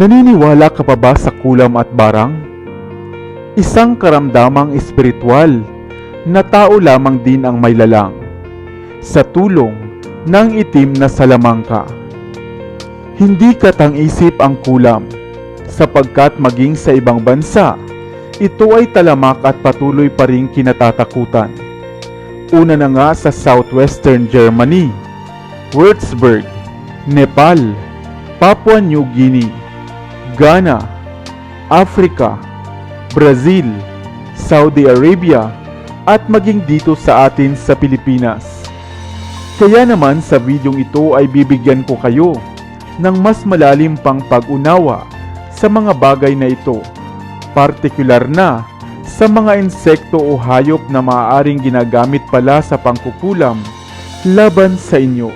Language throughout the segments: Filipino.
Naniniwala ka pa ba sa kulam at barang? Isang karamdamang espiritual na tao lamang din ang may lalang sa tulong ng itim na salamangka. Hindi katang-isip ang kulam sapagkat maging sa ibang bansa, ito ay talamak at patuloy pa ring kinatatakutan. Una na nga sa southwestern Germany, Würzburg, Nepal, Papua New Guinea, Ghana, Africa, Brazil, Saudi Arabia at maging dito sa atin sa Pilipinas. Kaya naman sa videong ito ay bibigyan ko kayo ng mas malalim pang pag-unawa sa mga bagay na ito, partikular na sa mga insekto o hayop na maaaring ginagamit pala sa pangkukulam laban sa inyo.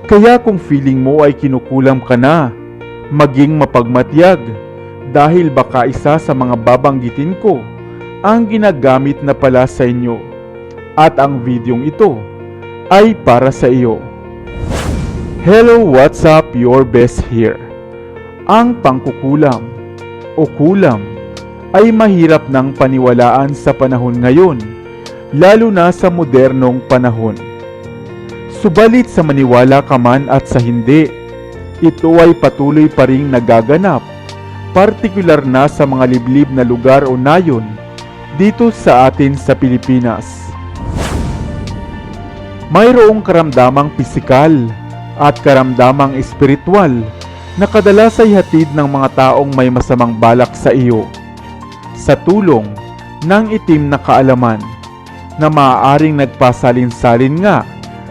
Kaya kung feeling mo ay kinukulam ka na, maging mapagmatyag dahil baka isa sa mga babanggitin ko ang ginagamit na pala sa inyo at ang videong ito ay para sa iyo. Hello, what's up? Your best here. Ang pangkukulam o kulam ay mahirap ng paniwalaan sa panahon ngayon, lalo na sa modernong panahon. Subalit sa maniwala ka man at sa hindi, ito ay patuloy pa ring nagaganap, partikular na sa mga liblib na lugar o nayon dito sa atin sa Pilipinas. Mayroong karamdamang pisikal at karamdamang espiritual na kadalas ay hatid ng mga taong may masamang balak sa iyo sa tulong ng itim na kaalaman na maaaring nagpasalin-salin nga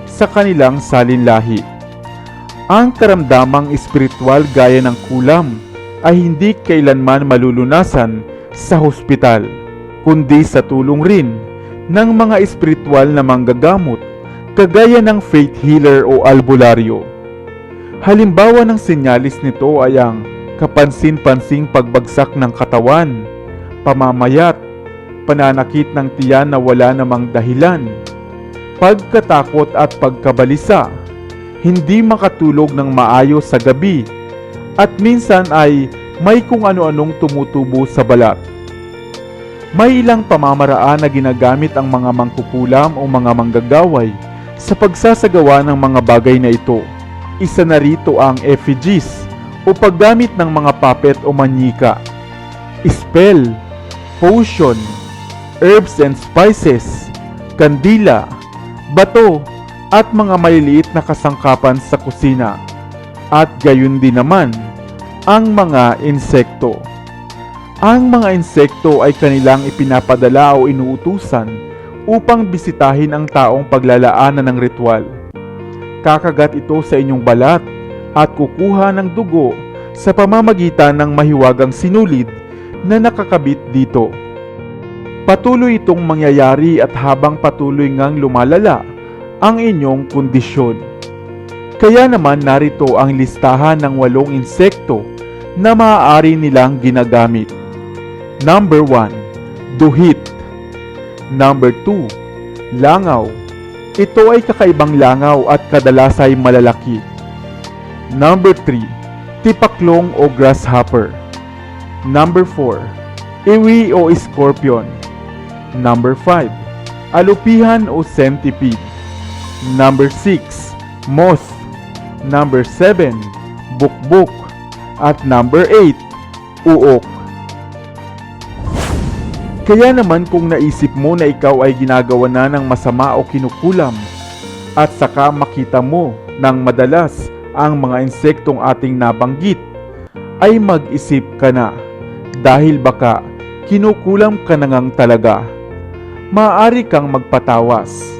sa kanilang salinlahi. Ang karamdamang espiritual gaya ng kulam ay hindi kailanman malulunasan sa hospital, kundi sa tulong rin ng mga espiritual na manggagamot kagaya ng faith healer o albularyo. Halimbawa ng senyalis nito ay ang kapansin-pansing pagbagsak ng katawan, pamamayat, pananakit ng tiyan na wala namang dahilan, pagkatakot at pagkabalisa, hindi makatulog ng maayos sa gabi, at minsan ay may kung ano-anong tumutubo sa balat. May ilang pamamaraan na ginagamit ang mga mangkukulam o mga manggagaway sa pagsasagawa ng mga bagay na ito. Isa na rito ang effigies o paggamit ng mga puppet o manyika, spell, potion, herbs and spices, kandila, bato, at mga maliliit na kasangkapan sa kusina, at gayon din naman ang mga insekto. Ang mga insekto ay kanilang ipinapadala o inuutusan upang bisitahin ang taong paglalaanan ng ritual. Kakagat ito sa inyong balat at kukuha ng dugo sa pamamagitan ng mahiwagang sinulid na nakakabit dito. Patuloy itong mangyayari at habang patuloy ngang lumalala ang inyong kondisyon. Kaya naman narito ang listahan ng 8 insekto na maaari nilang ginagamit. Number 1, duhit. Number 2, langaw. Ito ay kakaibang langaw at kadalas ay malalaki. Number 3, tipaklong o grasshopper. Number 4, iwi o scorpion. Number 5, alupihan o centipede. Number 6, moth. Number 7, bukbuk. At number 8, uok. Kaya naman kung naisip mo na ikaw ay ginagawa na ng masama o kinukulam at saka makita mo ng madalas ang mga insektong ating nabanggit, ay mag-isip ka na dahil baka kinukulam ka na ngang talaga. Maaari kang magpatawas.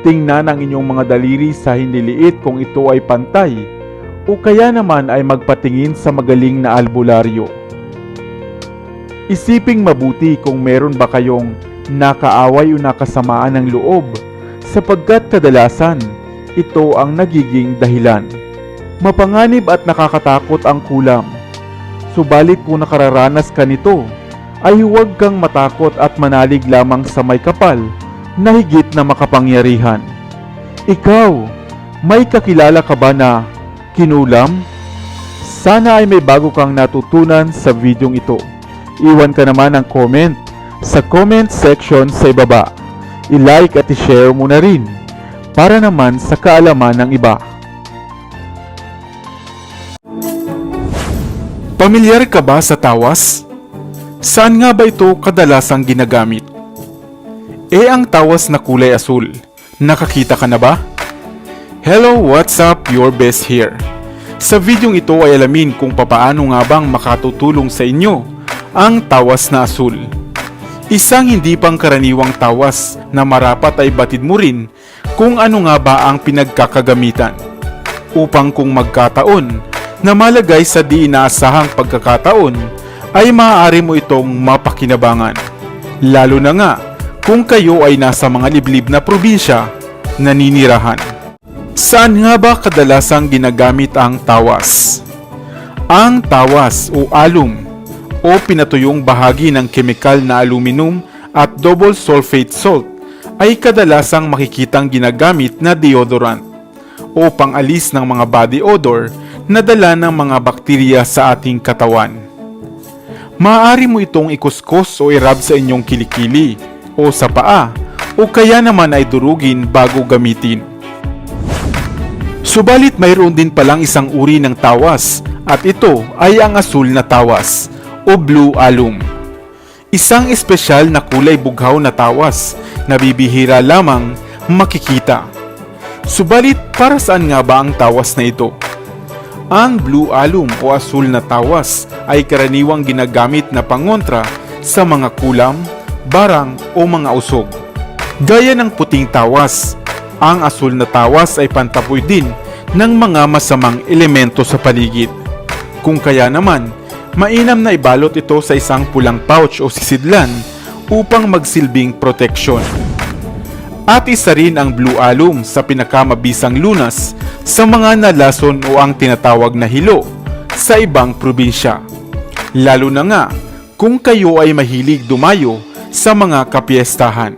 Tingnan ang inyong mga daliri sa hiniliit kung ito ay pantay o kaya naman ay magpatingin sa magaling na albularyo. Isiping mabuti kung meron ba kayong nakaaway o nakasamaan ng loob sapagkat kadalasan ito ang nagiging dahilan. Mapanganib at nakakatakot ang kulam. Subalit kung nakararanas ka nito, ay huwag kang matakot at manalig lamang sa may kapal na higit na makapangyarihan. Ikaw, may kakilala ka ba na kinulam? Sana ay may bago kang natutunan sa videong ito. Iwan ka naman ng comment sa comment section sa ibaba. I-like at i-share mo na rin para naman sa kaalaman ng iba. Pamilyar ka ba sa tawas? Saan nga ba ito kadalasang ginagamit? Ang tawas na kulay asul, nakakita ka na ba? Hello, what's up? Your best here. Sa videong ito ay alamin kung papaano nga bang makatutulong sa inyo ang tawas na asul. Isang hindi pangkaraniwang tawas na marapat ay batid mo rin kung ano nga ba ang pinagkakagamitan. Upang kung magkataon na malagay sa di inaasahang pagkakataon ay maaari mo itong mapakinabangan. Lalo na nga kung kayo ay nasa mga liblib na probinsya naninirahan. Saan nga ba kadalasang ginagamit ang tawas? Ang tawas o alum o pinatuyong bahagi ng kemikal na aluminum at double sulfate salt ay kadalasang makikitang ginagamit na deodorant o pangalis ng mga body odor na dala ng mga bakterya sa ating katawan. Maaari mo itong ikuskus o irab sa inyong kilikili o sa paa o kaya naman ay durugin bago gamitin. Subalit mayroon din palang isang uri ng tawas at ito ay ang asul na tawas o blue alum. Isang espesyal na kulay bughaw na tawas na bibihira lamang makikita. Subalit para saan nga ba ang tawas na ito? Ang blue alum o asul na tawas ay karaniwang ginagamit na pangontra sa mga kulam, barang o mga usog. Gaya ng puting tawas, ang asul na tawas ay pantapoy din ng mga masamang elemento sa paligid. Kung kaya naman, mainam na ibalot ito sa isang pulang pouch o sisidlan upang magsilbing proteksyon. At isa rin ang blue alum sa pinakamabisang lunas sa mga nalason o ang tinatawag na hilo sa ibang probinsya. Lalo na nga kung kayo ay mahilig dumayo sa mga kapiestahan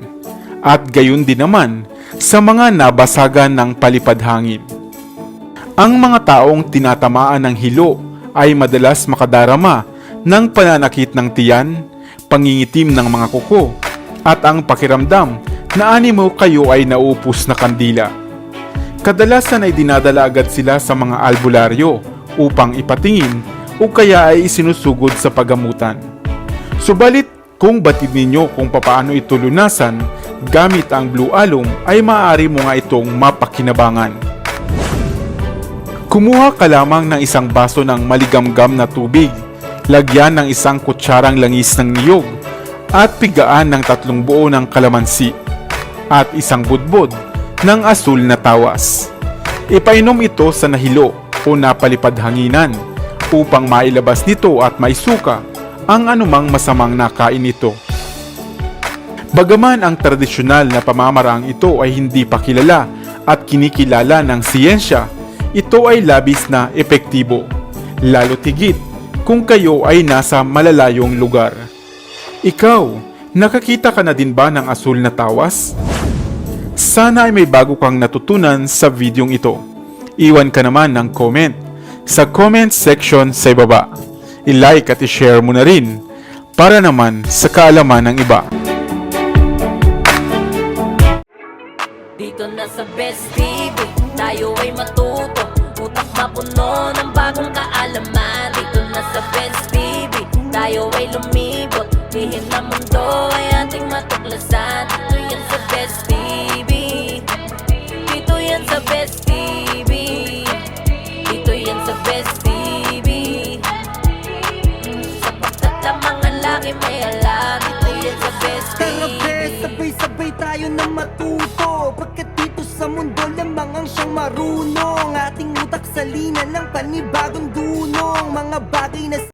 at gayon din naman sa mga nabasagan ng palipadhangin. Ang mga taong tinatamaan ng hilo ay madalas makadarama ng pananakit ng tiyan, pangingitim ng mga kuko, at ang pakiramdam na animo kayo ay naupos na kandila. Kadalasan ay dinadala agad sila sa mga albularyo upang ipatingin o kaya ay isinusugod sa paggamutan. Subalit kung batid ninyo kung papaano ito lunasan gamit ang blue alum ay maaari mo nga itong mapakinabangan. Kumuha ka lamang ng isang baso ng maligamgam na tubig, lagyan ng isang kutsarang langis ng niyog at pigaan ng 3 buo ng kalamansi at isang budbod ng asul na tawas. Ipainom ito sa nahilo o napalipad-hanginan upang mailabas nito at maisuka ang anumang masamang nakain nito. Bagaman ang tradisyonal na pamamaraang ito ay hindi pa kilala at kinikilala ng siyensya, ito ay labis na epektibo, lalo tigit kung kayo ay nasa malalayong lugar. Ikaw, nakakita ka na din ba ng asul na tawas? Sana ay may bago kang natutunan sa videong ito. Iwan ka naman ng comment sa comment section sa ibaba. I-like at i-share mo na rin para naman sa kaalaman ng iba. Dito na sa Best TV, tayo ay matuto, utak mapuno ng bagong kaalaman. Dito na sa Best TV, tayo ay lumibot, lihim na mundo ay ating matuklasan. Dito yan sa Best TV, dito yan sa Best TV, dito yan sa Best TV. Sapagkat lamang ang laki may alam, dito yan sa Best Tara TV. bes, sabay-sabay tayo na matuto, pagkat dito sa mundo lamang ang siyang marunong. Ating utak sa linan ng panibagong